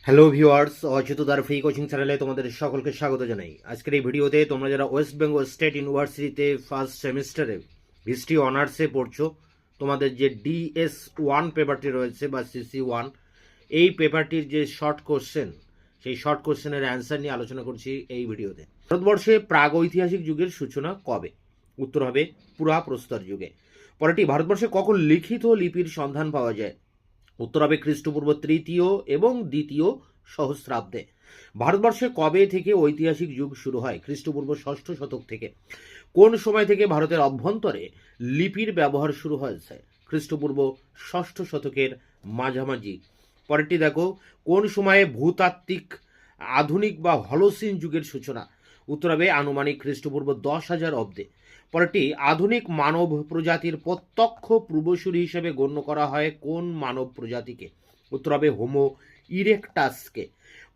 Hello viewers, অচ্যুতদার free coaching চ্যানেলে তোমাদের সকলকে স্বাগত জানাই। আজকের এই ভিডিওতে তোমরা যারা ওয়েস্ট বেঙ্গল স্টেট ইউনিভার্সিটিতে ফার্স্ট সেমিস্টারে হিস্ট্রি অনার্সে পড়ছো, তোমাদের যে DS1 পেপারটি রয়েছে বা CC1, এই পেপারটির যে শর্ট কোশ্চেন, সেই শর্ট কোশ্চেনের অ্যান্সার নিয়ে আলোচনা করছি এই ভিডিওতে। ভারতবর্ষে প্রাগৈতিহাসিক যুগের সূচনা কবে? উত্তর হবে পুরা প্রস্তর যুগে। পরেরটি, ভারতবর্ষে কখন লিখিত লিপির সন্ধান পাওয়া যায়? উত্তর হবে খ্রিস্টপূর্ব 3য় এবং 2য় সহস্রাব্দে। ভারতবর্ষে কবে থেকে ঐতিহাসিক যুগ শুরু হয়? খ্রিস্টপূর্ব 6ষ্ঠ শতক থেকে। কোন সময় থেকে ভারতের অভ্যন্তরে লিপির ব্যবহার শুরু হয়েছে? খ্রিস্টপূর্ব 6ষ্ঠ শতকের মাঝামাঝি। পরেরটি দেখো, কোন সময়ে ভূতাত্ত্বিক আধুনিক বা হলোসিন যুগের সূচনা? উত্তর হবে আনুমানিক খ্রিস্টপূর্ব 10,000 অব্দে। পরেরটি, আধুনিক মানব প্রজাতির প্রত্যক্ষ পূর্বসূরি হিসেবে গণ্য করা হয় কোন মানব প্রজাতিকে? উত্তর হবে হোমো ইরেকটাসকে।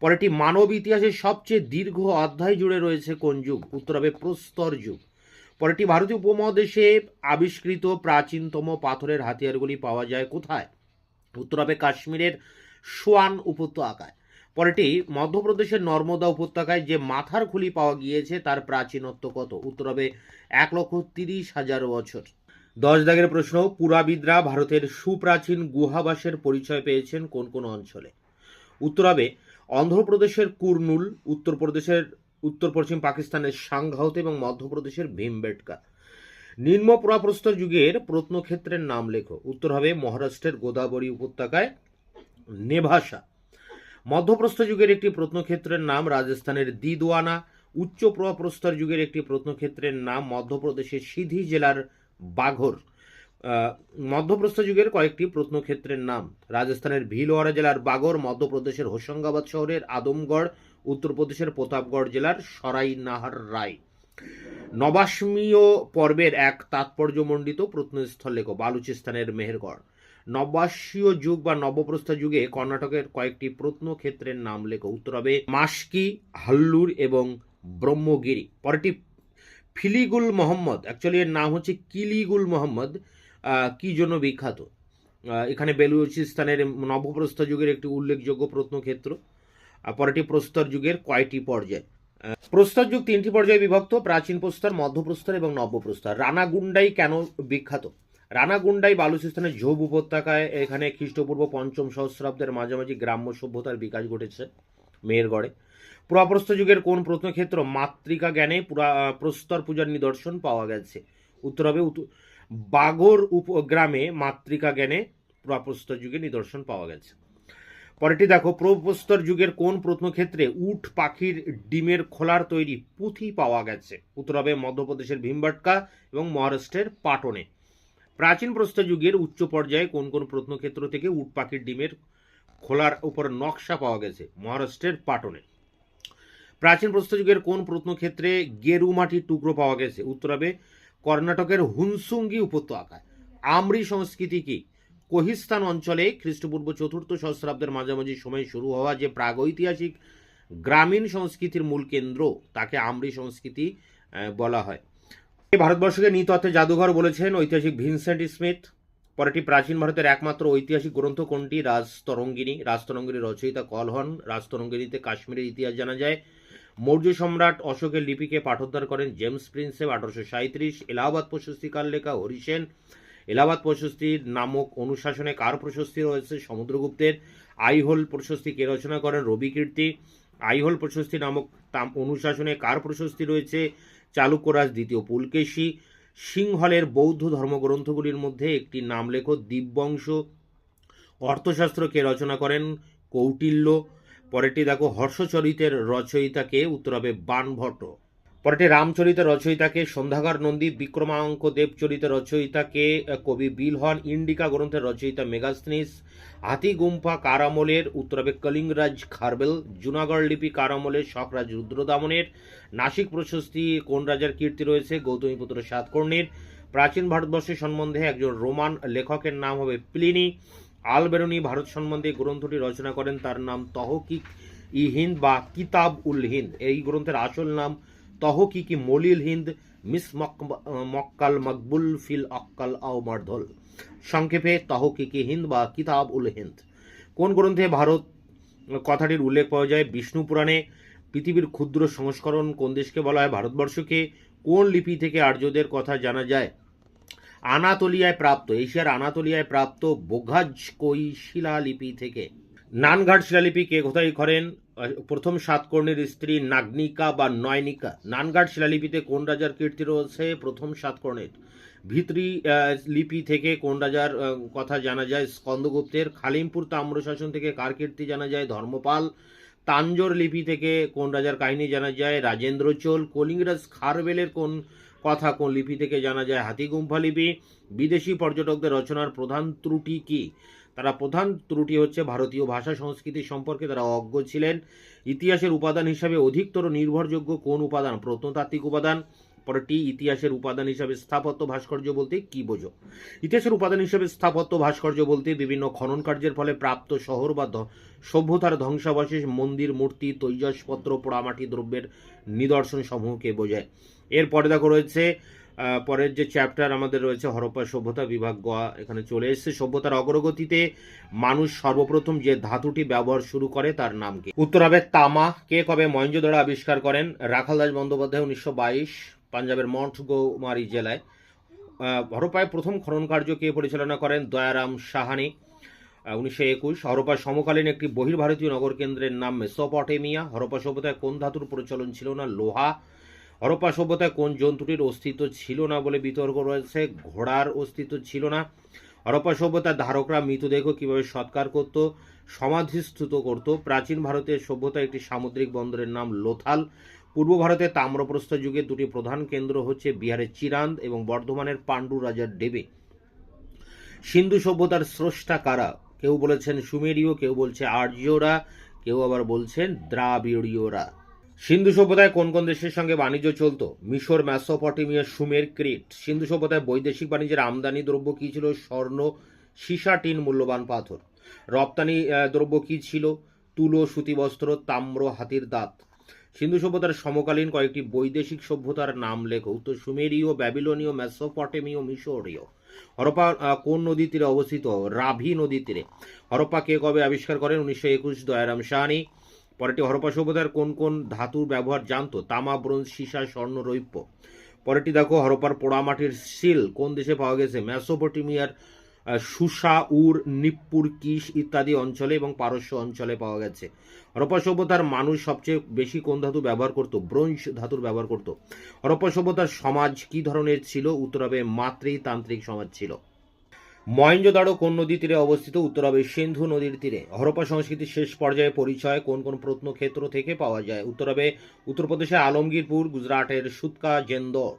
পরেরটি, মানব ইতিহাসের সবচেয়ে দীর্ঘ অধ্যায় জুড়ে রয়েছে কোন যুগ? উত্তর হবে প্রস্তর যুগ। পরেরটি, ভারতীয় উপমহাদেশে আবিষ্কৃত প্রাচীনতম পাথরের হাতিয়ারগুলি পাওয়া যায় কোথায়? উত্তর হবে কাশ্মীরের সোয়ান উপত্যকায়। পরেরটি, মধ্যপ্রদেশের নর্মদা উপত্যকায় যে মাথার খুলি পাওয়া গিয়েছে তার প্রাচীনত্ব কত? উত্তর হবে 1,30,000 বছর। 10 দাগের প্রশ্ন, পুরাবিদরা ভারতের সুপ্রাচীন গুহাবাসের পরিচয় পেয়েছেন কোন কোন অঞ্চলে? উত্তর হবে অন্ধ্রপ্রদেশের কুর্নুল, উত্তরপ্রদেশের উত্তর পশ্চিম পাকিস্তানের সাংঘাউতে এবং মধ্যপ্রদেশের ভীমবেটকা। নিম্ন পুরাপ্রস্তর যুগের প্রত্নক্ষেত্রের নাম লেখো। উত্তর হবে মহারাষ্ট্রের গোদাবরী উপত্যকায় নেভাসা। মধ্যপ্রস্তর যুগের একটি প্রত্নক্ষেত্রের নাম রাজস্থানের দিদওয়ানা। উচ্চ প্রস্তর যুগের একটি প্রত্নক্ষেত্রের নাম মধ্যপ্রদেশের সিধি জেলার বাঘর। মধ্যপ্রস্তর যুগের কয়েকটি প্রত্নক্ষেত্রের নাম রাজস্থানের ভিলওয়ারা জেলার বাগর, মধ্যপ্রদেশের হোশঙ্গাবাদ শহরের আদমগড়, উত্তরপ্রদেশের প্রতাপগড় জেলার সরাই নাহার রায়। নবাশ্মীয় পর্বের এক তাৎপর্যমণ্ডিত প্রত্নস্থল লেখো। বালুচিস্তানের মেহেরগড়। নবাশ্বীয় যুগ বা নবপ্রস্তর যুগে কর্ণাটকের কয়েকটি প্রত্নক্ষেত্রের নাম লেখো। উত্তর হবে মাস্কি, হাল্লুর এবং ব্রহ্মগিরি। পরেরটি, ফিলিগুল মোহাম্মদ, অ্যাকচুয়ালি এর নাম হচ্ছে কিলিগুল মোহাম্মদ, কি জন্য বিখ্যাত? এখানে বেলুচিস্তানের নবপ্রস্তর যুগের একটি উল্লেখযোগ্য প্রত্নক্ষেত্র। পরেরটি, প্রস্তর যুগের কয়টি পর্যায়? প্রস্তর যুগ 3টি পর্যায়ে বিভক্ত: প্রাচীন প্রস্তর, মধ্যপ্রস্তর এবং নব্যপ্রস্তর। রানাগুন্ডাই কেন বিখ্যাত? রানাগুন্ডাই বালুচিস্তানের ঝোব উপত্যকায়, এখানে খ্রিস্টপূর্ব 5ম সহস্রাব্দের মাঝামাঝি গ্রাম্য সভ্যতার বিকাশ ঘটেছে মেহেরগড়ে। পুরাপ্রস্তর যুগের কোন প্রত্নক্ষেত্র মাতৃকা জ্ঞানে প্রস্তর পূজার নিদর্শন পাওয়া গেছে? উত্তর হবে বাগর গ্রামে মাতৃকা জ্ঞানে পুরাপ্রস্তর যুগের নিদর্শন পাওয়া গেছে। পরেরটি দেখো, প্রস্তর যুগের কোন প্রত্নক্ষেত্রে উট পাখির ডিমের খোলার তৈরি পুঁথি পাওয়া গেছে? উত্তর হবে মধ্যপ্রদেশের ভীমবেটকা এবং মহারাষ্ট্রের পাটনে। প্রাচীন প্রস্তর যুগের উচ্চ পর্যায়ে কোন কোন প্রত্নক্ষেত্র থেকে উট পাখির ডিমের খোলার উপর নকশা পাওয়া গেছে? মহারাষ্ট্রের পাটনে। প্রাচীন প্রস্তর যুগের কোন প্রত্নক্ষেত্রে গেরু মাটির টুকরো পাওয়া গেছে? উত্তর হবে কর্ণাটকের হুনসুঙ্গি উপত্যকায়। আম্রি সংস্কৃতি কি? কোহিস্তান অঞ্চলে খ্রিস্টপূর্ব 4র্থ সহস্রাব্দের মাঝামাঝি সময়ে শুরু হওয়া যে প্রাগৈতিহাসিক গ্রামীণ সংস্কৃতির মূল কেন্দ্র, তাকে আম্রি সংস্কৃতি বলা হয়। ভারতবর্ষকে নৃতত্ত্বে জাদুঘর বলেছেন ঐতিহাসিক ভিনসেন্ট স্মিথ। পরেরটি, প্রাচীন ভারতের একমাত্র ঐতিহাসিক গ্রন্থ কোনটি? রাজতরঙ্গিনী। রাজতরঙ্গিনীর রচয়িতা কলহন। রাজতরঙ্গিনীতে কাশ্মীরের ইতিহাস জানা যায়। মৌর্য সম্রাট অশোকের লিপিকে পাঠোদ্ধার করেন জেমস প্রিন্সেপ 1837। এলাহাবাদ প্রশস্তিকার লেখা হরিসেন। এলাহাবাদ প্রশস্তি নামক অনুশাসনে কার প্রশস্তি রয়েছে? সমুদ্রগুপ্তের। আইহোল প্রশস্তি কে রচনা করেন? রবি কীর্তি। আইহোল প্রশস্তি নামক অনুশাসনে কার প্রশস্তি রয়েছে? চালুক্যরাজ দ্বিতীয় পুলকেশী। সিংহলের বৌদ্ধ ধর্মগ্রন্থগুলির মধ্যে একটি নাম লেখো। দীপবংশ। অর্থশাস্ত্র কে রচনা করেন? কৌটিল্য। পরেরটি দেখো, হর্ষচরিতের রচয়িতাকে? উত্তর হবে বাণভট্ট। পরেরটি, রামচরিতের রচয়িতাকে? সন্ধ্যাগার নন্দী। বিক্রমাঙ্ক দেবচরিতের রচয়িতাকে? কবি বিলহন। ইন্ডিকা গ্রন্থের রচয়িতা মেগাস্থনিস। হাতিগুম্ফা কার আমলের? উত্তর হবে কলিঙ্গরাজ খারবেল। জুনাগড় লিপি কার আমলের? শকরাজ রুদ্রদামনের। নাসিক প্রশস্তি কোন রাজার কীর্তি রয়েছে? গৌতমীপুত্র সাতকর্ণীর। প্রাচীন ভারতবর্ষের সম্বন্ধে একজন রোমান লেখকের নাম হবে প্লিনি। আলবেরুনি ভারত সম্বন্ধে গ্রন্থটি রচনা করেন, তার নাম তহকিক ই হিন্দ বা কিতাব উল হিন্দ। এই গ্রন্থের আসল নাম তহকিকি মলিল হিন্দ মিস মক্কাল মকবুল ফিল অক্কাল আও মারধল। সংক্ষেপে তহকিকি হিন্দ বা কিতাব উল হিন্দ। কোন গ্রন্থে ভারত কথাটির উল্লেখ পাওয়া যায়। বিষ্ণু পুরাণে পৃথিবীর ক্ষুদ্র সংস্করণ কোন দেশকে বলা হয়? ভারতবর্ষকে। কোন লিপি থেকে আর্যদের কথা জানা যায়? আনাতোলিয়ায় প্রাপ্ত, এশিয়ার আনাতোলিয়ায় প্রাপ্ত বোঘাজকই শিলালিপি থেকে। নানঘাট শিলালিপি কে কোথায় করেন? প্রথম সাতকর্ণীর স্ত্রী নাগনিকা বা নয়নিকা। নানঘাট শিলালিপিতে কোন রাজার কীর্তি রয়েছে? প্রথম সাতকর্ণের। ভিত্রি লিপি থেকে কোন রাজার কথা জানা যায়? স্কন্দগুপ্তের। খালিমপুর তাম্রশাসন থেকে কার কীর্তি জানা যায়? ধর্মপাল। তাঞ্জোর লিপি থেকে কোন রাজার কাহিনী জানা যায়? রাজেন্দ্র চোল। কলিঙ্গরাজ খারবেলের কোন কথা কোন লিপি থেকে জানা যায়? হাতিগুম্ফা লিপি। বিদেশি পর্যটকদের রচনার প্রধান ত্রুটি কি? তারা প্রধান ত্রুটি হচ্ছে ভারতীয় ভাষা সংস্কৃতি সম্পর্কে তারা অজ্ঞ ছিলেন। ইতিহাসের উপাদান হিসাবে অধিকতর নির্ভরযোগ্য কোন উপাদান? প্রত্নতাত্ত্বিক উপাদান। পরেরটি, ইতিহাসের উপাদান হিসাবে স্থাপত্য ভাস্কর্য বলতে কি বোঝো? ইতিহাসের উপাদান হিসাবে স্থাপত্য ভাস্কর্য বলতে বিভিন্ন খনন কার্যের ফলে প্রাপ্ত শহর বা সভ্যতার ধ্বংসাবশেষ, মন্দির, মূর্তি, তৈজসপত্র, পোড়ামাটি দ্রব্যের নিদর্শন সমূহকে বোঝায়। এরপরে দেখো রয়েছে পরের যে চ্যাপ্টার আমাদের রয়েছে হরপ্পা সভ্যতা, বিভাগ গ এখানে চলে এসেছে। সভ্যতার অগ্রগতিতে মানুষ সর্বপ্রথম যে ধাতুটি ব্যবহার শুরু করে তার নাম কি? উত্তর হবে তামা। কে কবে মহেঞ্জোদারো আবিষ্কার করেন? রাখাল দাস বন্দ্যোপাধ্যায় 1922 পাঞ্জাবের মন্টগোমারি জেলায়। হরপ্পায় প্রথম খনন কার্য কে পরিচালনা করেন? দয়ারাম সাহানি 1921। হরপ্পার সমকালীন একটি বহির্ভারতীয় নগর কেন্দ্রের নাম মেসোপটেমিয়া। হরপ্পা সভ্যতায় কোন ধাতুর প্রচলন ছিল না? লোহা। হরপ্পা সভ্যতায় কোন জন্তুটির অস্তিত্ব ছিল না বলে বিতর্ক রয়েছে? ঘোড়ার অস্তিত্ব ছিল না। হরপ্পা সভ্যতার ধারকরা মৃতদেহ কিভাবে সৎকার করত? সমাধিস্থিত করত। প্রাচীন ভারতের সভ্যতা একটি সামুদ্রিক বন্দরের নাম লোথাল। পূর্ব ভারতে তাম্রপ্রস্তর যুগের দুটি প্রধান কেন্দ্র হচ্ছে বিহারের চিরান্দ এবং বর্ধমানের পাণ্ডু রাজার ডেবে। সিন্ধু সভ্যতার স্রষ্টা কারা? কেউ বলেছেন সুমেরীয়, কেউ বলছে আর্যরা, কেউ আবার বলছেন দ্রাবিড়ীয়রা। সিন্ধু সভ্যতায় কোন কোন দেশের সঙ্গে বাণিজ্য চলত? মিশর, মেসোপটেমিয়া, সুমের, ক্রিট। সিন্ধু সভ্যতায় বৈদেশিক বাণিজ্যের আমদানি দ্রব্য কি ছিল? স্বর্ণ, সীসা, টিন, মূল্যবান পাথর। রপ্তানি দ্রব্য কি ছিল? তুলো, সুতিবস্ত্র, তাম্র, হাতির দাঁত। সিন্ধু সভ্যতার সমকালীন কয়েকটি বৈদেশিক সভ্যতার নাম লেখো। উত্তর সুমেরীয়, ব্যাবিলনীয়, মেসোপটেমীয়, মিশরীয়। হরপ্পা কোন নদীর তীরে অবস্থিত? রাভি নদীর তীরে। হরপ্পা কে কবে আবিষ্কার করেন? 1921 দয়ারাম সাহানি। পরেরটি, হরপ্পা সভ্যতার কোন কোন ধাতুর ব্যবহার জানতো? তামা, ব্রোঞ্জ, সীসা, স্বর্ণ, রৌপ্য। পরেরটি দেখো, হরপ্পার পোড়ামাটির সিল কোন দেশে পাওয়া গেছে? মেসোপটেমিয়ার সুসা, উর, নিপ্পুর, কিশ ইত্যাদি অঞ্চলে এবং পারস্য অঞ্চলে পাওয়া গেছে। হরপ্পা সভ্যতার মানুষ সবচেয়ে বেশি কোন ধাতু ব্যবহার করত? ব্রোঞ্জ ধাতুর ব্যবহার করত। হরপ্পা সভ্যতার সমাজ কি ধরনের ছিল? উত্তর হবে মাতৃতান্ত্রিক সমাজ ছিল। মহেঞ্জোদারো কোন নদীর তীরে অবস্থিত? উত্তর হবে সিন্ধু নদীর তীরে। হরপ্পা সংস্কৃতির শেষ পর্যায়ে পরিচয় কোন কোন প্রত্নক্ষেত্র থেকে পাওয়া যায়? উত্তর হবে উত্তরপ্রদেশের আলমগীরপুর, গুজরাটের সুতকা জেন্দর।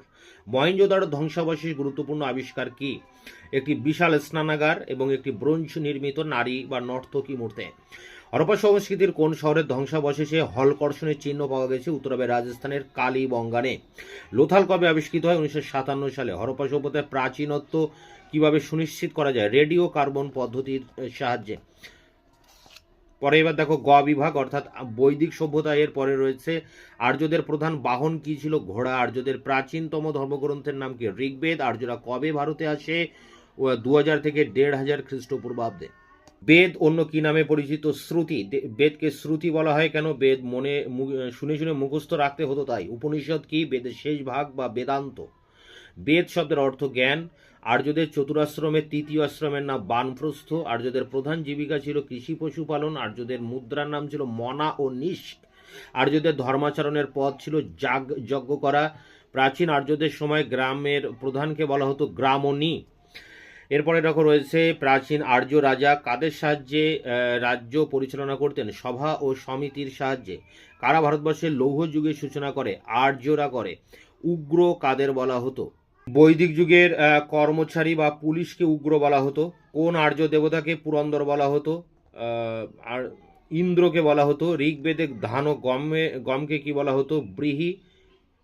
মহেঞ্জোদারো ধ্বংসাবশেষ গুরুত্বপূর্ণ আবিষ্কার কি? একটি বিশাল স্নানাগার এবং একটি ব্রোঞ্জ নির্মিত নারী বা নর্তকী মূর্তি। হরপ্পা সংস্কৃতির কোন শহরের ধ্বংসাবশেষে হলকর্ষণের চিহ্ন পাওয়া গেছে? উত্তর হবে রাজস্থানের কালীবঙ্গানে। লোথাল কবে আবিষ্কৃত হয়? 1957 সালে। হরপ্পা সভ্যতার প্রাচীনত্ব কিভাবে সুনিশ্চিত করা যায়? রেডিও কার্বন পদ্ধতির সাহায্যে। পরে এবার দেখো গ বিভাগ অর্থাৎ বৈদিক সভ্যতা। এর পরে রয়েছে আর্যদের প্রধান বাহন কি ছিল? ঘোড়া। আর্যদের প্রাচীনতম ধর্মগ্রন্থের নাম কি? ঋগ্বেদ। আর্যরা কবে ভারতে আসে? 2000 থেকে 1500 খ্রিস্টপূর্বাব্দে। বেদ অন্য কি নামে পরিচিত? শ্রুতি। বেদকে শ্রুতি বলা হয় কেন? বেদ মনে শুনে শুনে মুখস্থ রাখতে হতো তাই। উপনিষদ কি? বেদের শেষ ভাগ বা বেদান্ত। বেদ শব্দের অর্থ জ্ঞান। আর্যদের চতুরাশ্রমের তৃতীয় আশ্রমের নাম বানপ্রস্থ। আর্যদের প্রধান জীবিকা ছিল কৃষি পশুপালন। আর্যদের মুদ্রার নাম ছিল মনা ও নিষ্ক। আর্যদের ধর্মাচরণের পথ ছিল যজ্ঞ করা। প্রাচীন আর্যদের সময় গ্রামের প্রধানকে বলা হতো গ্রামণী। এরপরে দেখো রয়েছে প্রাচীন আর্য রাজা কাদের সাহায্যে রাজ্য পরিচালনা করতেন? সভা ও সমিতির সাহায্যে। কারা ভারতবর্ষের লৌহ যুগের সূচনা করে? আর্যরা করে। উগ্র কাদের বলা হতো? বৈদিক যুগের কর্মচারী বা পুলিশকে উগ্র বলা হতো। কোন আর্য দেবতাকে পুরন্দর বলা হতো? আর ইন্দ্রকে বলা হতো। ঋগ্বেদে ধান ও গমকে কি বলা হতো? ব্রীহি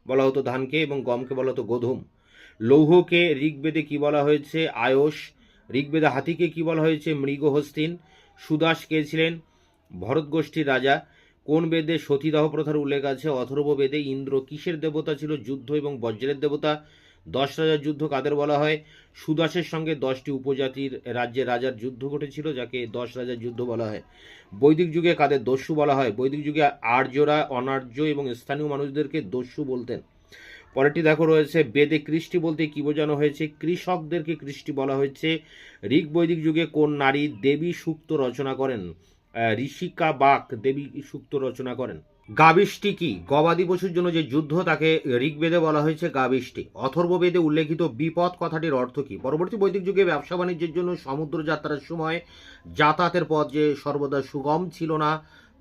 বলা হতো ধানকে, এবং গমকে বলা হতো গোধূম। লৌহকে ঋগ্বেদে কি বলা হয়েছে? আয়স। ঋগ্বেদে হাতিকে কি বলা হয়েছে? মৃগহস্তিন। সুদাস কে ছিলেন? ভরত গোষ্ঠীর রাজা। কোন বেদে সতীদাহ প্রথার উল্লেখ আছে? অথর্ব বেদে। ইন্দ্র কিসের দেবতা ছিল? যুদ্ধ এবং বজ্রের দেবতা। 10 রাজার যুদ্ধ কাদের বলা হয়? সুদাসের সঙ্গে 10টি উপজাতির রাজ্যের রাজার যুদ্ধ ঘটেছিল, যাকে 10 রাজার যুদ্ধ বলা হয়। বৈদিক যুগে কাদের দস্যু বলা হয়? বৈদিক যুগে আর্যরা অনার্য এবং স্থানীয় মানুষদেরকে দস্যু বলতেন। পরেরটি দেখো রয়েছে, বেদে কৃষ্টি বলতে কি বোঝানো হয়েছে? কৃষকদেরকে কৃষ্টি বলা হয়েছে। ঋগ বৈদিক যুগে কোন নারী দেবী সূক্ত রচনা করেন? ঋষিকা বাক দেবী সূক্ত রচনা করেন। গাবিষ্টি কি? গবাদি পশুর জন্য যে যুদ্ধ, তাকে ঋগ্বেদে বলা হয়েছে গাবিষ্টি। অথর্ববেদে উল্লেখিত বিপদ কথাটির অর্থ কি? পরবর্তী বৈদিক যুগে ব্যবসা বাণিজ্যের জন্য সমুদ্র যাত্রার সময় যাতায়াতের পথ যে সর্বদা সুগম ছিল না,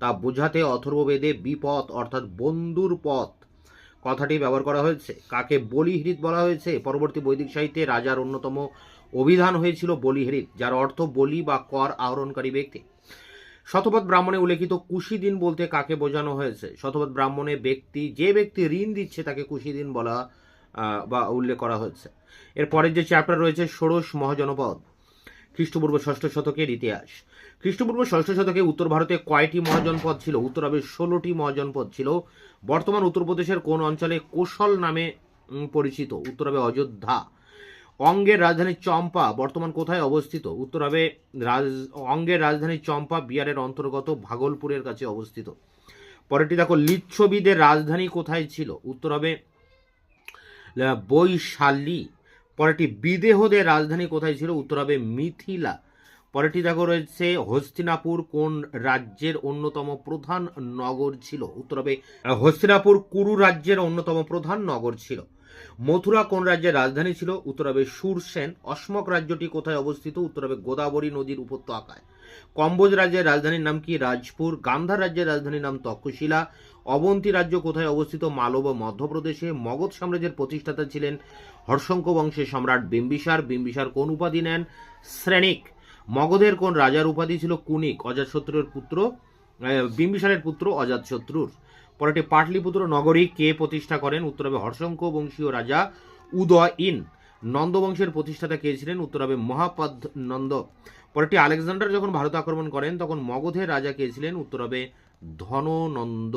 তা বোঝাতে অথর্ববেদে বিপদ অর্থাৎ বন্ধুর পথ কথাটি ব্যবহার করা হয়েছে। কাকে বলিহৃদ বলা হয়েছে? পরবর্তী বৈদিক সাহিত্যে রাজার অন্যতম অভিধান হয়েছিল বলিহৃদ, যার অর্থ বলি বা কর আহরণকারী ব্যক্তি। শতপথ ব্রাহ্মণে উল্লেখিত কুশী দিন বলতে কাকে বোঝানো হয়েছে? শতপথ ব্রাহ্মণে যে ব্যক্তি ঋণ দিচ্ছে তাকে কুশী দিন বলা বা উল্লেখ করা হয়েছে। এরপরের যে চ্যাপ্টার রয়েছে ষোড়শ মহাজনপদ, খ্রিস্টপূর্ব 6ষ্ঠ শতকের ইতিহাস। খ্রিস্টপূর্ব 6ষ্ঠ শতকে উত্তর ভারতে কয়টি মহাজনপদ ছিল? উত্তর হবে 16টি মহাজনপদ ছিল। বর্তমান উত্তরপ্রদেশের কোন অঞ্চলে কোশল নামে পরিচিত? উত্তর হবে অযোধ্যা। অঙ্গের রাজধানী চম্পা বর্তমান কোথায় অবস্থিত? উত্তর হবে অঙ্গের রাজধানী চম্পা বিহারের অন্তর্গত ভাগলপুরের কাছে অবস্থিত। পরেরটি দেখো, লিচ্ছবিদের রাজধানী কোথায় ছিল? উত্তর হবে বৈশালী। পরেরটি, বিদেহদের রাজধানী কোথায় ছিল? উত্তর হবে মিথিলা। পরেরটি দেখো রয়েছে, হস্তিনাপুর কোন রাজ্যের অন্যতম প্রধান নগর ছিল? উত্তর হবে হস্তিনাপুর কুরু রাজ্যের অন্যতম প্রধান নগর ছিল। মথুরা কোন রাজ্যের রাজধানী ছিল? উত্তর হবে সুরসেন। অসমক রাজ্যটি কোথায় অবস্থিত? উত্তর হবে গোদাবরী নদীর উপত্যকায়। কম্বোজ রাজ্যের রাজধানীর নাম কি? রাজপুর। গান্ধার রাজ্যের রাজধানীর নাম তক্ষশিলা। অবন্তী রাজ্য কোথায় অবস্থিত? মালব মধ্যপ্রদেশে। মগধ সাম্রাজ্যের প্রতিষ্ঠাতা ছিলেন হর্ষঙ্ক বংশের সম্রাট বিম্বিসার। বিম্বিসার কোন উপাধি নেন? শ্রেণিক। মগধের কোন রাজার উপাধি ছিল? কুনিক। অজাতশত্রুর পুত্র, বিম্বিসারের পুত্র অজাতশত্রুর। পরেরটি, পাটলিপুত্র নগরী কে প্রতিষ্ঠা করেন? উত্তর হবে হর্ষঙ্ক বংশীয় রাজা উদয়ইন। নন্দবংশের প্রতিষ্ঠাতা কে ছিলেন? উত্তর হবে মহাপদ নন্দ। পরেরটি, আলেকজান্ডার যখন ভারত আক্রমণ করেন তখন মগধের রাজা কে ছিলেন? উত্তর হবে ধননন্দ।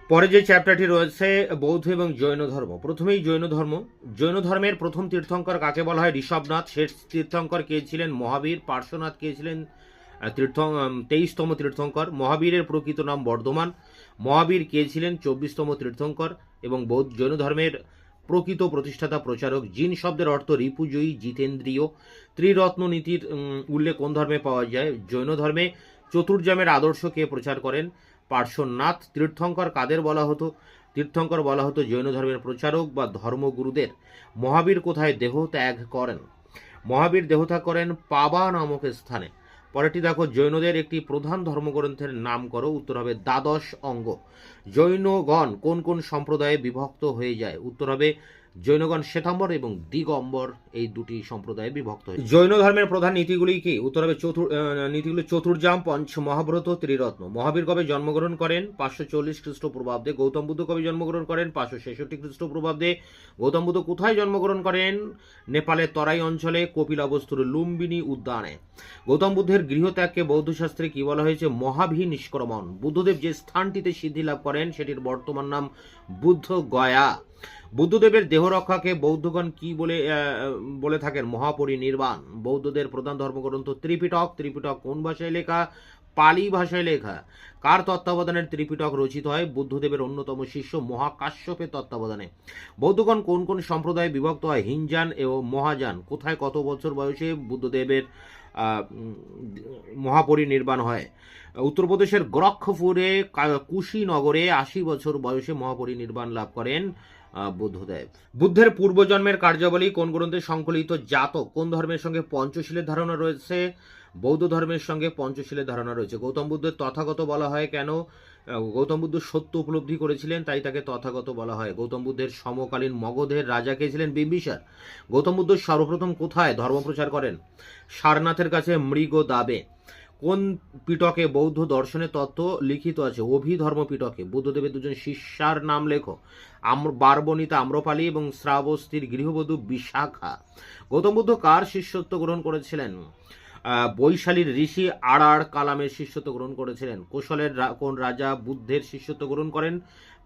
পরে যে চ্যাপ্টারটি রয়েছে বৌদ্ধ এবং জৈন ধর্ম। প্রথমেই জৈন ধর্ম। জৈন ধর্মের প্রথম তীর্থঙ্কর কাকে বলা হয়? ঋষভনাথ। শেষ তীর্থঙ্কর কে ছিলেন? মহাবীর। পার্শ্বনাথ কে ছিলেন? 23তম তীর্থঙ্কর। মহাবীরের প্রকৃত নাম বর্ধমান। মহাবীর কে ছিলেন? 24তম তীর্থঙ্কর। এবং জৈন ধর্মের প্রকৃত প্রতিষ্ঠাতা প্রচারক। জিন শব্দের অর্থ রিপুজয়ী, জিতেন্দ্রীয়। ত্রিরত্ন নীতির উল্লেখ কোন ধর্মে পাওয়া যায়? জৈন ধর্মে। চতুর্জামের আদর্শ কে প্রচার করেন? পার্শ্বনাথ। তীর্থঙ্কর কাদের বলা হতো? তীর্থঙ্কর বলা হতো জৈন ধর্মের প্রচারক বা ধর্মগুরুদের। মহাবীর কোথায় দেহ ত্যাগ করেন? মহাবীর দেহত্যাগ করেন পাবা নামক স্থানে। পরেরটি দেখো, জৈনদের একটি প্রধান ধর্মগ্রন্থের নাম করো। উত্তর হবে দ্বাদশ অঙ্গ। জৈনগণ কোন কোন সম্প্রদায়ে বিভক্ত হয়ে যায়? উত্তর হবে জৈনগণ শ্বেতাম্বর এবং দিগম্বর, এই দুটি সম্প্রদায়ে বিভক্ত হয়। জৈন ধর্মের প্রধান নীতিগুলি কি? উত্তর হবে নীতিগুলি চতুর্জাম, পঞ্চ মহাব্রত, ত্রিরত্ন। মহাবীর কবে জন্মগ্রহণ করেন? 540 খ্রিস্টপূর্বাব্দে। গৌতম বুদ্ধ কবে জন্মগ্রহণ করেন? 566 খ্রিস্টপূর্বাব্দে। গৌতম বুদ্ধ কোথায় জন্মগ্রহণ করেন? নেপালের তরাই অঞ্চলে কপিলাবস্তুর লুম্বিনী উদ্যানে। গৌতম বুদ্ধের গৃহত্যাগকে বৌদ্ধশাস্ত্রে কি বলা হয়েছে? মহাভিনিষ্ক্রমণ। বুদ্ধদেব যে স্থানটিতে সিদ্ধি লাভ করেন সেটির বর্তমান নাম বুদ্ধ গয়া। বুদ্ধদেবের দেহ রক্ষাকে বৌদ্ধগণ কি বলে থাকেন? মহাপরিনির্বাণ। বৌদ্ধদের প্রধান ধর্মগ্রন্থ ত্রিপিটক। ত্রিপিটক কোন ভাষায় লেখা? পালি ভাষায় লেখা। কার তত্ত্বাবধানের ত্রিপিটক রচিত হয়? বুদ্ধদেবের অন্যতম শিষ্য মহাকাশ্যপের তত্ত্বাবধানে। বৌদ্ধগণ কোন কোন সম্প্রদায়ে বিভক্ত হয়? হিনজান এবং মহাযান। কোথায় কত বছর বয়সে বুদ্ধদেবের মহাপরিনির্বাণ হয়? উত্তরপ্রদেশের গোরক্ষপুরে কুশীনগরে 80 বছর বয়সে মহাপরিনির্বাণ লাভ করেন বুদ্ধদেব। বুদ্ধের পূর্বজন্মের কার্যাবলী কোন গ্রন্থে সংকলিত? জাতক। কোন ধর্মের সঙ্গে পঞ্চশীলের ধারণা রয়েছে? বৌদ্ধ ধর্মের সঙ্গে পঞ্চশীলের ধারণা রয়েছে। গৌতম বুদ্ধের তথাগত বলা হয় কেন? গৌতম বুদ্ধ সত্য উপলব্ধি করেছিলেন, তাই তাকে তথাগত বলা হয়। গৌতম বুদ্ধের সমকালীন মগধের রাজা কে ছিলেন? বিম্বিসার। গৌতম বুদ্ধ সর্বপ্রথম কোথায় ধর্মপ্রচার করেন? সারনাথের কাছে মৃগদাবে। কোন পিটকে বৌদ্ধ দর্শনের তত্ত্ব লিখিত আছে? অভিধর্ম পিটকে। বুদ্ধদেবের দুজন শিষ্যার নাম লেখো। বারবণিতা আম্রপালি এবং শ্রাবস্তীর গৃহবধূ বিশাখা। গৌতম বুদ্ধ কার শিষ্যত্ব গ্রহণ করেছিলেন? বৈশালীর ঋষি আড়ার কালামের শিষ্যত্ব গ্রহণ করেছিলেন। কোশলের কোন রাজা বুদ্ধের শিষ্যত্ব গ্রহণ করেন?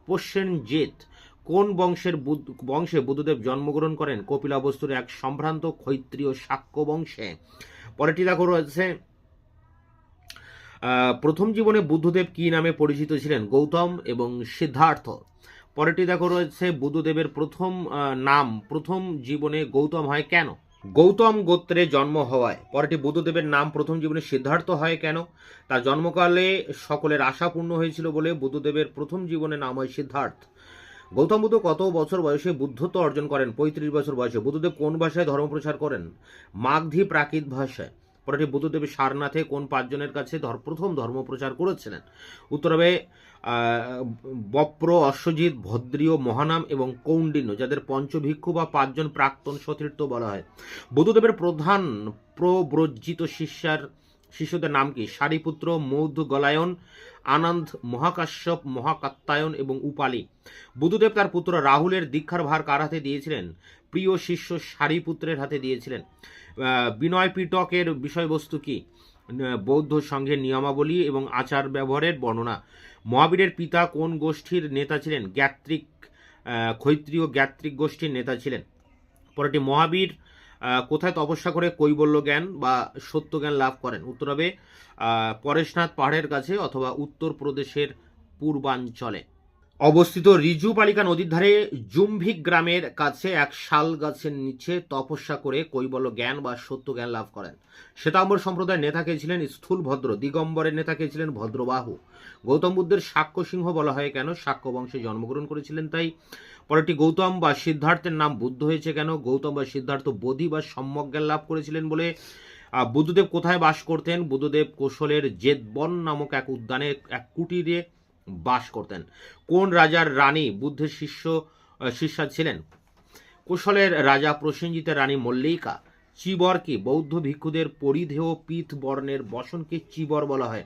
প্রসেনজিৎ। কোন বংশে বুদ্ধদেব জন্মগ্রহণ করেন? কপিলাবস্তুর এক সম্ভ্রান্ত ক্ষত্রিয় শাক্য বংশে। পরেরটি দেখো রয়েছে প্রথম জীবনে বুদ্ধদেব কি নামে পরিচিত ছিলেন? গৌতম এবং সিদ্ধার্থ। পরেরটি দেখো রয়েছে বুদ্ধদেবের প্রথম জীবনে গৌতম হয় কেন? গৌতম গোত্রে জন্ম হওয়ায়। পরেরটি বুদ্ধদেবের নাম প্রথম জীবনে সিদ্ধার্থ হয় কেন? তার জন্মকালে সকলের আশা পূর্ণ হয়েছিল বলে বুদ্ধদেবের প্রথম জীবনে নাম হয় সিদ্ধার্থ। গৌতম বুদ্ধ কত বছর বয়সে বুদ্ধত্ব অর্জন করেন? 35 বছর বয়সে। বুদ্ধদেব কোন ভাষায় ধর্মপ্রচার করেন? মাগধী প্রাকৃত ভাষায়। পরেরটি বুদ্ধদেব সারনাথে কোন 5 জনের কাছে প্রথম ধর্মপ্রচার করেছিলেন? উত্তর হবে বপ্র, অশ্বজিৎ, ভদ্রীয়, মহানাম এবং কৌণ্ডিন্য, যাদের পঞ্চভিক্ষু বা 5 জন প্রাক্তন সতীর্থ বলা হয়। বুদ্ধদেবের প্রধান প্রব্রজিত শিষ্যদের নাম কি? সারিপুত্র, মৌধ গলায়ন, আনন্দ, মহাকাশ্যপ, মহাকাত্যায়ন এবং উপালি। বুদ্ধদেব তার পুত্র রাহুলের দীক্ষার ভার কার হাতে দিয়েছিলেন? প্রিয় শিষ্য সারিপুত্রের হাতে দিয়েছিলেন। বিনয় পিটকের বিষয়বস্তু কি? বৌদ্ধ সংঘের নিয়মাবলী এবং আচার ব্যবহারের বর্ণনা। মহাবীরের পিতা কোন গোষ্ঠীর নেতা ছিলেন? ক্ষত্রিয় জ্ঞাত্রিক গোষ্ঠীর নেতা ছিলেন। পরেরটি মহাবীর কোথায় তপস্যা করে কৈবল্য জ্ঞান বা সত্য জ্ঞান লাভ করেন? উত্তর হবে পরেশনাথ পাহাড়ের কাছে অথবা উত্তরপ্রদেশের পূর্বাঞ্চলে অবস্থিত রিজু বালিকা নদীর ধারে জুম্ভিক গ্রামের কাছে এক শাল গাছের নিচে তপস্যা করে কৈবল্য জ্ঞান বা সত্য জ্ঞান লাভ করেন। শ্বেতাম্বর সম্প্রদায়ের নেতা কে ছিলেন? স্থূলভদ্র। দিগম্বরের নেতা কে ছিলেন? ভদ্রবাহু। গৌতম বুদ্ধের শাক্য সিংহ বলা হয় কেন? শাক্য বংশে জন্মগ্রহণ করেছিলেন তাই। পরেরটি গৌতম বা সিদ্ধার্থের নাম বুদ্ধ হয়েছে কেন? গৌতম বা সিদ্ধার্থ বোধি বা সম্যক জ্ঞান লাভ করেছিলেন বলে। বুদ্ধদেব কোথায় বাস করতেন? বুদ্ধদেব কোশলের জেতবন নামক এক উদ্যানে এক কুটিরে বাস করতেন। কোন রাজার রানী বুদ্ধের শিষ্যা ছিলেন? কোশলের রাজা প্রসেনজিতের রানী মল্লিকা। চিবর কি? বৌদ্ধ ভিক্ষুদের পরিধেয় পীত বর্ণের বসনকে চিবর বলা হয়।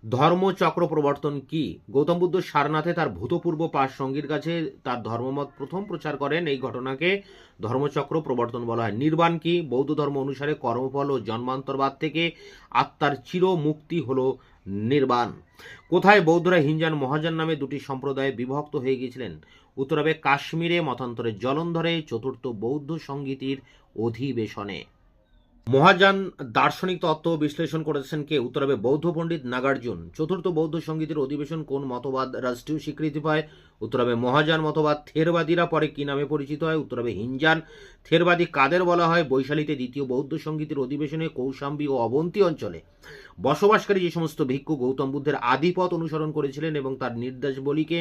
ধর্মচক্র প্রবর্তন কি? গৌতম বুদ্ধ সারনাথে তার ভূতপূর্ব পাশ সঙ্গীর কাছে তার ধর্মমত প্রথম প্রচার করেন। এই ঘটনাকে ধর্মচক্র প্রবর্তন বলা হয়। নির্বাণ কি? বৌদ্ধ ধর্ম অনুসারে কর্মফল ও জন্মান্তরবাদ থেকে আত্মার চির মুক্তি হলো নির্বাণ। কোথায় বৌদ্ধরা হিনজান মহাযান নামে 2টি সম্প্রদায়ে বিভক্ত হয়ে গিয়েছিলেন? উত্তর হবে কাশ্মীরে, মতান্তরে জলন্ধরে, চতুর্থ বৌদ্ধ সংগীতির অধিবেশনে। মহাযান দার্শনিক তত্ত্ব বিশ্লেষণ করেছেন কে? উত্তর হবে বৌদ্ধ পণ্ডিত নাগার্জুন। চতুর্থ বৌদ্ধ সংগীতের অধিবেশন কোন মতবাদ রাষ্ট্রীয় স্বীকৃতি পায়? উত্তর হবে মহাযান মতবাদ। থেরবাদীরা পরে কি নামে পরিচিত হয়? উত্তর হবে হিনজান। থেরবাদী কাদের বলা হয়? বৈশালীতে দ্বিতীয় বৌদ্ধ সংগীতের অধিবেশনে কৌশাম্বী ও অবন্তী অঞ্চলে বসবাসকারী যে সমস্ত ভিক্ষু গৌতম বুদ্ধের আদিপথ অনুসরণ করেছিলেন এবং তার নির্দেশবলীকে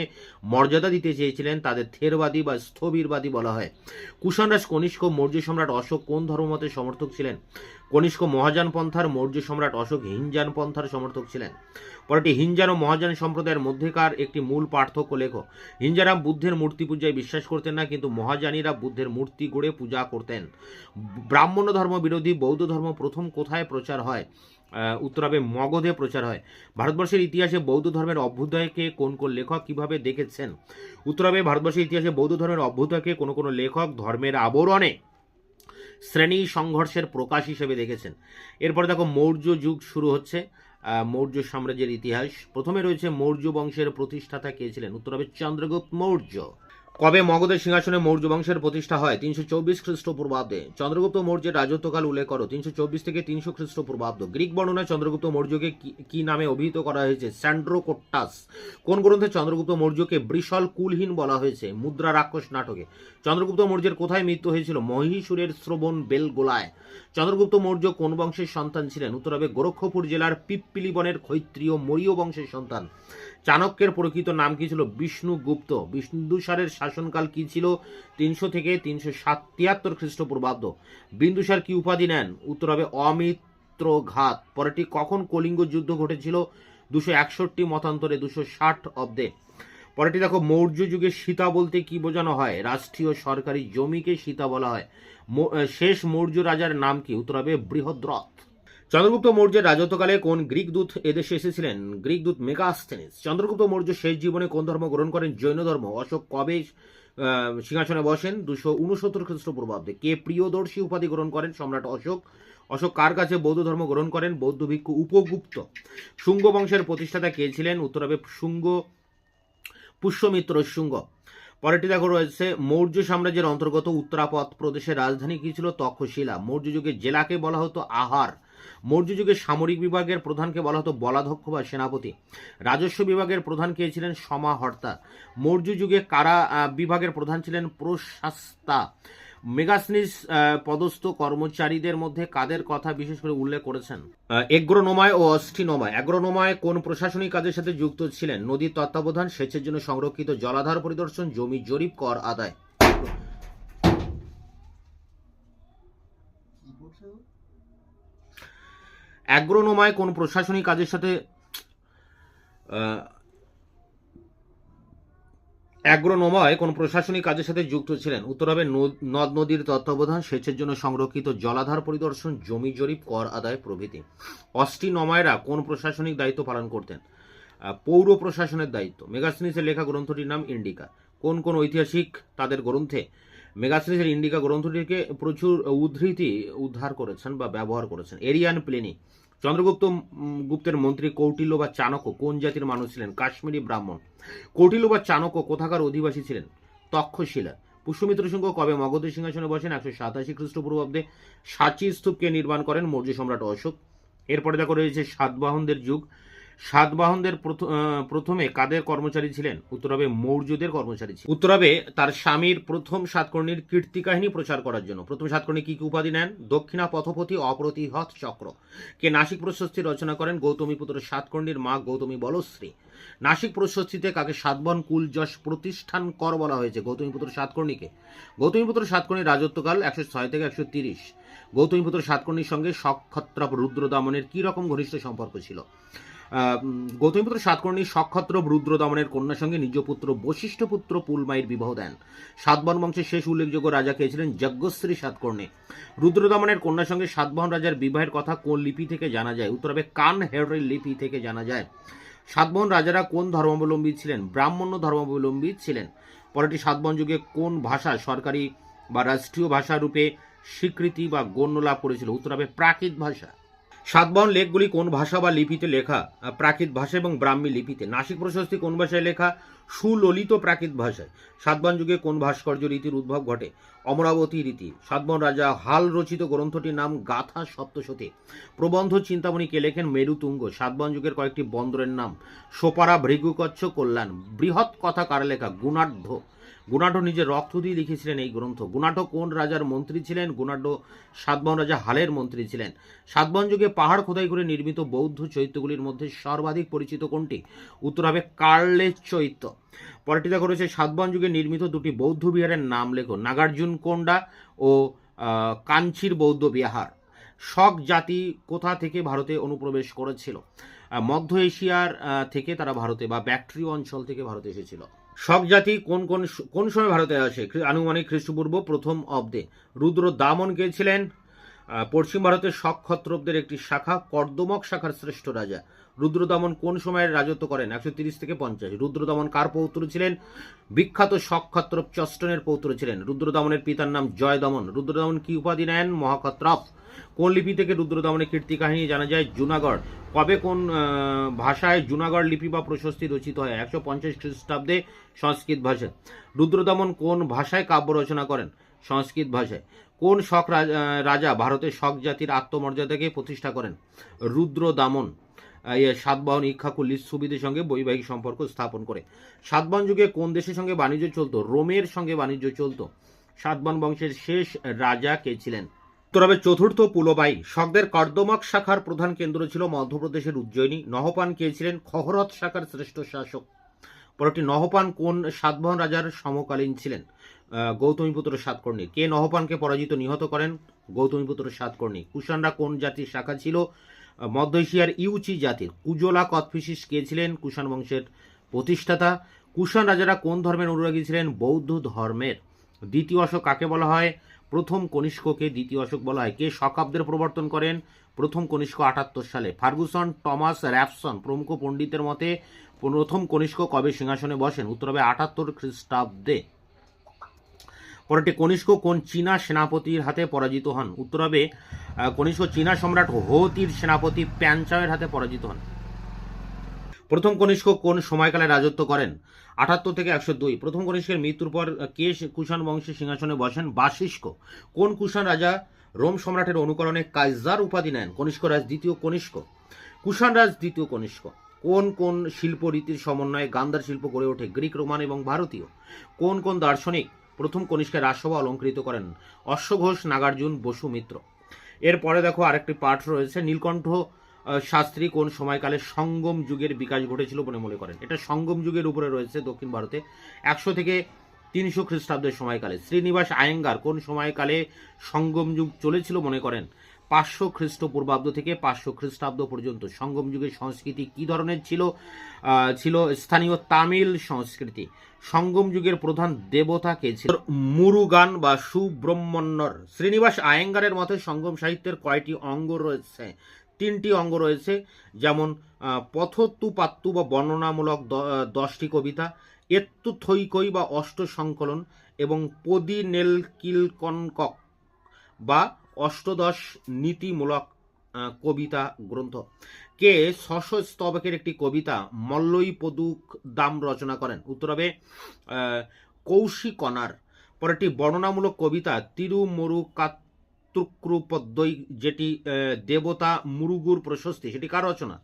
মর্যাদা দিতে চেয়েছিলেন তাদের থেরবাদী বা স্থবিরবাদী বলা হয়। কুষাণরাজ কনিষ্ক মৌর্য সম্রাট অশোক কোন ধর্মমতের সমর্থক ছিলেন? কনিষ্ক মহাযান পন্থার, মৌর্য সম্রাট অশোক হিনজান পন্থার সমর্থক ছিলেন। পরেরটি হিনজান ও মহাযান সম্প্রদায়ের মধ্যেকার একটি মূল পার্থক্য লেখো। হিনজারা বুদ্ধের মূর্তি পূজায় বিশ্বাস করতেন না, কিন্তু মহাযানীরা বুদ্ধের মূর্তি গড়ে পূজা করতেন। ব্রাহ্মণ্য ধর্ম বিরোধী বৌদ্ধ ধর্ম প্রথম কোথায় প্রচার হয়? উত্তর হবে মগধে প্রচার হয়। ভারতবর্ষের ইতিহাসে বৌদ্ধ ধর্মের অভ্যুদয়কে কোন কোন লেখক কিভাবে দেখেছেন? উত্তর হবে ভারতবর্ষের ইতিহাসে বৌদ্ধ ধর্মের অভ্যুদয়কে কোন কোন লেখক ধর্মের আবরণে শ্রেণী সংঘর্ষের প্রকাশ হিসেবে দেখেছেন। এরপরে দেখো মৌর্য যুগ শুরু হচ্ছে। মৌর্য সাম্রাজ্যের ইতিহাস। প্রথমে রয়েছে মৌর্য বংশের প্রতিষ্ঠাতা কে ছিলেন? উত্তর হবে চন্দ্রগুপ্ত মৌর্য। কবে মগধের সিংহাসনে মৌর্য বংশের প্রতিষ্ঠা হয়? 324 খ্রিস্টপূর্বাব্দে। চন্দ্রগুপ্ত মৌর্যের রাজত্বকাল উল্লেখ করো। 324 থেকে 300 খ্রিস্টপূর্বাব্দ। গ্রিক বর্ণনায় চন্দ্রগুপ্ত মৌর্যকে কি নামে অভিহিত করা হয়েছে? স্যান্ড্রোকোট্টাস। কোন গ্রন্থে চন্দ্রগুপ্ত মৌর্যকে বৃষল কুলহীন বলা হয়েছে? মুদ্রা রাক্ষস নাটকে। চন্দ্রগুপ্ত মৌর্যের কোথায় মৃত্যু হয়েছিল? মহীশূরের শ্রবণ বেলগোলায়। চন্দ্রগুপ্ত মৌর্য কোন বংশের সন্তান ছিলেন? উত্তর হবে গোরক্ষপুর জেলার পিপ্পিলি বনের ক্ষত্রিয় মৌর্য বংশের সন্তান। চাণক্যের প্রকৃত নাম কি ছিল? বিষ্ণুগুপ্ত। বিন্দুসারের শাসনকাল কি ছিল? 300 থেকে 373 খ্রিস্টপূর্বাব্দ। বিন্দুসার কি উপাধি নেন? উত্তর হবে অমিত্রঘাত। পরেরটি কখন কলিঙ্গ যুদ্ধ ঘটেছিল? 261 মতান্তরে 260 অব্দে। পরেরটি দেখো মৌর্য যুগে সীতা বলতে কি বোঝানো হয়? রাষ্ট্রীয় সরকারি জমিকে সীতা বলা হয়। শেষ মৌর্য রাজার নাম কি? উত্তর হবে বৃহদ্রথ। চন্দ্রগুপ্ত মৌর্যের রাজত্বকালে কোন গ্রিক দূত এদেশে এসেছিলেন? গ্রিক দূত মেগাস্থেনিস। চন্দ্রগুপ্ত মৌর্য শেষ জীবনে কোন ধর্ম গ্রহণ করেন? জৈন ধর্ম। অশোক কবে সিংহাসনে বসেন? 269 খ্রিস্টপূর্বাব্দে। কে প্রিয়দর্শী উপাধি গ্রহণ করেন? সম্রাট অশোক। অশোক কার কাছে বৌদ্ধ ধর্ম গ্রহণ করেন? বৌদ্ধ ভিক্ষু উপগুপ্ত। শুঙ্গ বংশের প্রতিষ্ঠাতা কে ছিলেন? উত্তর হবে পুষ্যমিত্র শুঙ্গ। পরেরটি দেখো রয়েছে মৌর্য সাম্রাজ্যের অন্তর্গত উত্তরাপথ প্রদেশের রাজধানী কি ছিল? তক্ষশিলা। মৌর্য যুগে জেলাকে বলা হতো আহার। মৌর্য যুগে সামরিক বিভাগের প্রধানকে বলা হতো বলাধ্যক্ষ বা সেনাপতি। রাজস্ব বিভাগের প্রধান কে ছিলেন? সমাহর্তা। মৌর্য যুগে কারা বিভাগের প্রধান ছিলেন? প্রশাস্তা। মেগাসনিস পদস্থ কর্মচারীদের মধ্যে কাদের কথা বিশেষ করে উল্লেখ করেছেন? এগ্রোনোমায় ও অস্টিনোমায়। এগ্রোনোমায় কোন প্রশাসনিক কাজের সাথে যুক্ত ছিলেন? নদীর তত্ত্বাবধান, সেচের জন্য সংরক্ষিত জলাধার পরিদর্শন, জমি জরিপ, কর আদায়। অ্যাগ্রোনোমায় কোন প্রশাসনিক কাজের সাথে অ্যাগ্রোনোমায় কোন প্রশাসনিক কাজের সাথে যুক্ত ছিলেন? উত্তর হবে নদ নদীর তত্ত্বাবধান, সেচের জন্য সংরক্ষিত জলাধার পরিদর্শন, জমি জরিপ, কর আদায় প্রভৃতি। অস্টিনোমায়রা কোন প্রশাসনিক দায়িত্ব পালন করতেন? পৌর প্রশাসনের দায়িত্ব। মেগাসনিসের লেখা গ্রন্থটির নাম ইন্ডিকা। কোন কোন ঐতিহাসিক তাদের গ্রন্থে মেগাসনিসের ইন্ডিকা গ্রন্থটিকে প্রচুর উদ্ধৃতি উদ্ধার করেছেন বা ব্যবহার করেছেন? এরিয়ান প্লেনি। গুপ্তের মন্ত্রী কৌটিল্য বা চাণক্য কোন জাতির মানুষ ছিলেন? কাশ্মীরি ব্রাহ্মণ। কৌটিল্য বা চাণক্য কোথাকার অধিবাসী ছিলেন? তক্ষশিলা। পুষ্যমিত্র সিংহ কবে মগধের সিংহাসনে বসেন? ১৮৭ খ্রিস্টপূর্বাব্দে। সাঁচি স্তূপকে নির্মাণ করেন মৌর্য সম্রাট অশোক। এরপরে দেখো রয়েছে সাতবাহনদের যুগ। সাতবাহনদের প্রথমে কাদের কর্মচারী ছিলেন? উত্তর হবে মৌর্যদের কর্মচারী ছিলেন। উত্তর হবে তার স্বামীর প্রথম সাতকর্ণীর কীর্তি কাহিনী প্রচার করার জন্য। প্রথম সাতকর্ণী কি কি উপাধি নেন? দক্ষিণা পথপতি, অপ্রতিহত চক্র। কে নাসিক প্রশস্তি রচনা করেন? গৌতমীপুত্র সাতকর্ণীর মা গৌতমী বলশ্রী। নাসিক প্রশস্তিতে কাকে সাতবাহন কুল যশ প্রতিষ্ঠান কর বলা হয়েছে? গৌতমীপুত্র সাতকর্ণীকে। গৌতমীপুত্র সাতকর্ণীর রাজত্বকাল ১০৬ থেকে ১৩০। গৌতমীপুত্র সাতকর্ণীর সঙ্গে সক্ষত্রপ রুদ্রদমনের কি রকম ঘনিষ্ঠ সম্পর্ক ছিল? গৌতমীপুত্র সাতকর্ণী সক্ষত্রপ রুদ্রদমনের কন্যার সঙ্গে নিজ পুত্র বশিষ্ঠপুত্র পুলমাইয়ের বিবাহ দেন। সাতবাহন বংশের শেষ উল্লেখযোগ্য রাজা কে ছিলেন? যজ্ঞশ্রী সাতকর্ণী। রুদ্রদমনের কন্যার সঙ্গে সাতবাহন রাজার বিবাহের কথা কোন লিপি থেকে জানা যায়? উত্তর হবে কানহেরের লিপি থেকে জানা যায়। সাতবাহন রাজারা কোন ধর্মাবলম্বী ছিলেন? ব্রাহ্মণ্য ধর্মাবলম্বী ছিলেন। পরেরটি সাতবাহন যুগে কোন ভাষা সরকারি বা রাষ্ট্রীয় ভাষা রূপে স্বীকৃতি বা গণ্য লাভ করেছিল? উত্তর হবে প্রাকৃত ভাষা। সাতবাহন লেখগুলি কোন ভাষা বা লিপিতে লেখা? প্রাকৃত ভাষা এবং ব্রাহ্মী লিপিতে। নাসিক প্রশস্তি কোন ভাষায় লেখা? সুললিত প্রাকৃত ভাষায়। সাতবাহন যুগে কোন ভাস্কর্য রীতির উদ্ভব ঘটে? অমরাবতী রীতি। সাতবাহন রাজা হাল রচিত গ্রন্থটির নাম গাথা সপ্তশতী। প্রবন্ধ চিন্তামণি কে লেখেন? মেরুতুঙ্গ। সাতবাহন যুগের কয়েকটি বন্দরের নাম? সোপারা, ভৃগুকচ্ছ, কল্যাণ। বৃহৎ কথা কার লেখা? গুণাঢ্য। গুণাঢ্য নিজের রক্ত দিয়ে লিখেছিলেন এই গ্রন্থ। গুণাঢ্য কোন রাজার মন্ত্রী ছিলেন? গুণাঢ্য সাতবাহন রাজা হালের মন্ত্রী ছিলেন। সাতবাহন যুগে পাহাড় খোদাই করে নির্মিত বৌদ্ধ চৈত্যগুলির মধ্যে সর্বাধিক পরিচিত কোনটি? উত্তর হবে কার্লে চৈত্য। পরেরটি দেখো রয়েছে সাতবাহন যুগে নির্মিত দুটি বৌদ্ধ বিহারের নাম লেখো। নাগার্জুন কোন্ডা ও কাঞ্চির বৌদ্ধ বিহার। শক জাতি কোথা থেকে ভারতে অনুপ্রবেশ করেছিল? মধ্য এশিয়ার থেকে তারা ভারতে বা ব্যাক্ট্রিয় অঞ্চল থেকে ভারতে এসেছিল। শক জাতি কোন সময় ভারতে আসে? আনুমানিক খ্রিস্টপূর্ব প্রথম অব্দে। রুদ্র দামন কে ছিলেন? পশ্চিম ভারতের শক ক্ষত্রপদের একটি শাখা, কর্দমক শাখার শ্রেষ্ঠ রাজা। রুদ্রদমন কোন সময়ে রাজত্ব করেন? ১৩০ থেকে ৫০। রুদ্রদমন কার পৌত্র ছিলেন? বিখ্যাত শক ক্ষত্রপ চষ্টনের পৌত্র ছিলেন। রুদ্রদমনের পিতার নাম জয়দমন। রুদ্রদমন কি উপাধি নেন? মহাক্ষত্রপ। কোন লিপি থেকে রুদ্রদমনের কীর্তি কাহিনী জানা যায়? জুনাগড়। কবে কোন ভাষায় জুনাগড় লিপি বা প্রশস্তি রচিত হয়? ১৫০ খ্রিস্টাব্দে সংস্কৃত ভাষায়। রুদ্রদমন কোন ভাষায় কাব্য রচনা করেন? সংস্কৃত ভাষায়। কোন শক রাজা ভারতের শক জাতির আত্মমর্যাদাকে প্রতিষ্ঠা করেন? রুদ্রদামন। সাতবাহন ইক্ষ্বাকু লিচ্ছুবিদের সঙ্গে বৈবাহিক সম্পর্ক স্থাপন করে। সাতবাহন যুগে কোন দেশের সঙ্গে বাণিজ্য চলত? রোমের সঙ্গে বাণিজ্য চলত। সাতবাহন বংশের শেষ রাজা কে ছিলেন? উত্তর হবে চতুর্থ পুলবাই। শকদের কর্দমক শাখার প্রধান কেন্দ্র ছিল মধ্যপ্রদেশের উজ্জয়িনী। নহপান কে ছিলেন? খহরত শাখার শ্রেষ্ঠ শাসক। পরটি নহপান কোন সাতবাহন রাজার সমকালীন ছিলেন? গৌতমীপুত্র সাতকর্ণী। কে নহপানকে পরাজিত নিহত করেন? গৌতমীপুত্র সাতকর্ণী। কুষাণরা কোন জাতির শাখা ছিল? মধ্য এশিয়ার ইউচি জাতির। কুজলা কথফিসিস কে ছিলেন? কুষাণ বংশের প্রতিষ্ঠাতা। কুষাণ রাজারা কোন ধর্মের অনুরাগী ছিলেন? বৌদ্ধ ধর্মের। দ্বিতীয় অশোক কাকে বলা হয়? প্রথম কনিষ্ককে দ্বিতীয় অশোক বলা হয়। কে শকাব্দের প্রবর্তন করেন? প্রথম কনিষ্ক ৭৮ সালে। ফার্গুসন, টমাস র্যাপসন প্রমুখ পণ্ডিতের মতে প্রথম কনিষ্ক কবে সিংহাসনে বসেন? উত্তর হবে ৭৮ খ্রিস্টাব্দে। পরেরটি কনিষ্ক কোন চীনা সেনাপতির হাতে পরাজিত হন? উত্তর হবে কনিষ্ক চীনা সম্রাট হোতির সেনাপতি প্যানচাওয়ের হাতে পরাজিত হন। প্রথম কনিষ্ক কোন সময়কালে রাজত্ব করেন? 78 থেকে 102। প্রথম কনিষ্কের মৃত্যুর পর কে কুষাণ বংশের সিংহাসনে বসেন? বাশিষ্ক। কোন কুষাণ রাজা রোম সম্রাটের অনুকরণে কাইজার উপাধি নেন? কনিষ্ক রাজ দ্বিতীয় কনিষ্ক। কুষাণ রাজ দ্বিতীয় কনিষ্ক। কোন কোন শিল্প রীতির সমন্বয়ে গান্ধার শিল্প গড়ে ওঠে? গ্রিক, রোমান এবং ভারতীয়। কোন কোন দার্শনিক প্রথম কনিষ্কের রাজসভা অলঙ্কৃত করেন? অশ্বঘোষ, নাগার্জুন, বসু, মিত্র। এরপরে দেখো আরেকটি পাঠ রয়েছে, নীলকণ্ঠ শাস্ত্রী কোন সময়কালে সঙ্গম যুগের বিকাশ ঘটেছিল বলে মনে করেন? এটা সঙ্গম যুগের উপরে রয়েছে, দক্ষিণ ভারতে 100 থেকে 300 খ্রিস্টাব্দের সময়কালে। শ্রীনিবাস আয়েঙ্গার কোন সময়কালে সঙ্গম যুগ চলেছিল মনে করেন? 500 খ্রিস্টপূর্বাব্দ থেকে 500 খ্রিস্টাব্দ পর্যন্ত। সঙ্গম যুগের সংস্কৃতি কি ধরনের ছিল? ছিল স্থানীয় তামিল সংস্কৃতি। সঙ্গম যুগের প্রধান দেবতা কে ছিল? মুরুগান বা সুব্রহ্মণ্যর। শ্রীনিবাস আয়েঙ্গারের মতে সঙ্গম সাহিত্যের কয়টি অঙ্গ রয়েছে? 3টি অঙ্গ রয়েছে, যেমন পথত্তু পাত্তু বা বর্ণনামূলক 10টি কবিতা, এত্তু থৈকই বা অষ্ট সংকলন এবং পদি নেলকিলকনকক বা অষ্টদশ নীতিমূলক কবিতা গ্রন্থ। কে স্তবকের একটি কবিতা মল্লই পদুক দাম রচনা করেন? উত্তর হবে কৌশিকনার। পরেরটি বর্ণনামূলক কবিতা তিরুমরুকাত্তুক্রুপদ্বৈ, যেটি দেবতা মুরুগুর প্রশস্তি, সেটি কার রচনা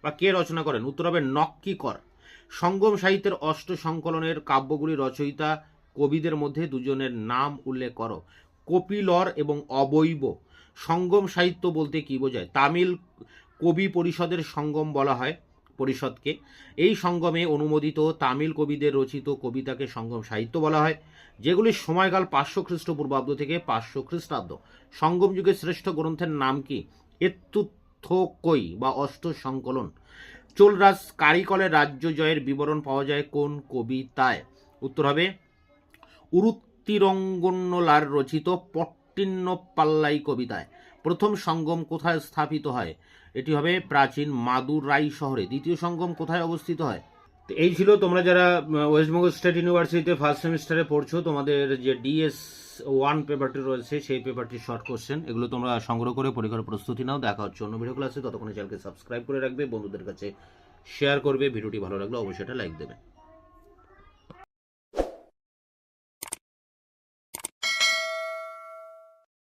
বা কে রচনা করেন? উত্তর হবে নক্কিকর। সঙ্গম সাহিত্যের অষ্ট সংকলনের কাব্যগুলি রচয়িতা কবিদের মধ্যে দুজনের নাম উল্লেখ করো। কপিলর এবং অবৈব। সঙ্গম সাহিত্য বলতে কি বোঝায়? তামিল কবি পরিষদের সঙ্গম বলা হয় পরিষদকে। এই সঙ্গমে অনুমোদিত তামিল কবিদের রচিত কবিতাকে সঙ্গম সাহিত্য বলা হয়, যেগুলির সময়কাল 500 খ্রিস্টপূর্বাব্দ থেকে 500 খ্রিস্টাব্দ। সঙ্গম যুগের শ্রেষ্ঠ গ্রন্থের নাম কি? এত্তুথোকই বা অষ্ট সংকলন। চোলরাজ কারিকলের রাজ্য জয়ের বিবরণ পাওয়া যায় কোন কবিতায়? উত্তর হবে উরুত্তিরঙ্গন্নলার রচিত পট্টিন্নপাল্লাই কবিতায়। প্রথম সঙ্গম কোথায় স্থাপিত হয়? এটি হবে প্রাচীন মাদুরাই শহরে। দ্বিতীয় সঙ্গম কোথায় অবস্থিত হয়? এই ছিল, তোমরা যারা ওয়েস্টবেঙ্গল স্টেট ইউনিভার্সিটিতে ফার্স্ট সেমিস্টারে পড়ছো, তোমাদের যে DS1 পেপারটি রয়েছে সেই পেপারটির শর্ট কোশ্চেন, এগুলো তোমরা সংগ্রহ করে পরীক্ষার প্রস্তুতি নাও। দেখা হচ্ছে অন্য ভিডিও ক্লাসে। ততক্ষণে চ্যানেলকে সাবস্ক্রাইব করে রাখবে, বন্ধুদের কাছে শেয়ার করবে। ভিডিওটি ভালো লাগলে অবশ্যই এটা লাইক দেবে।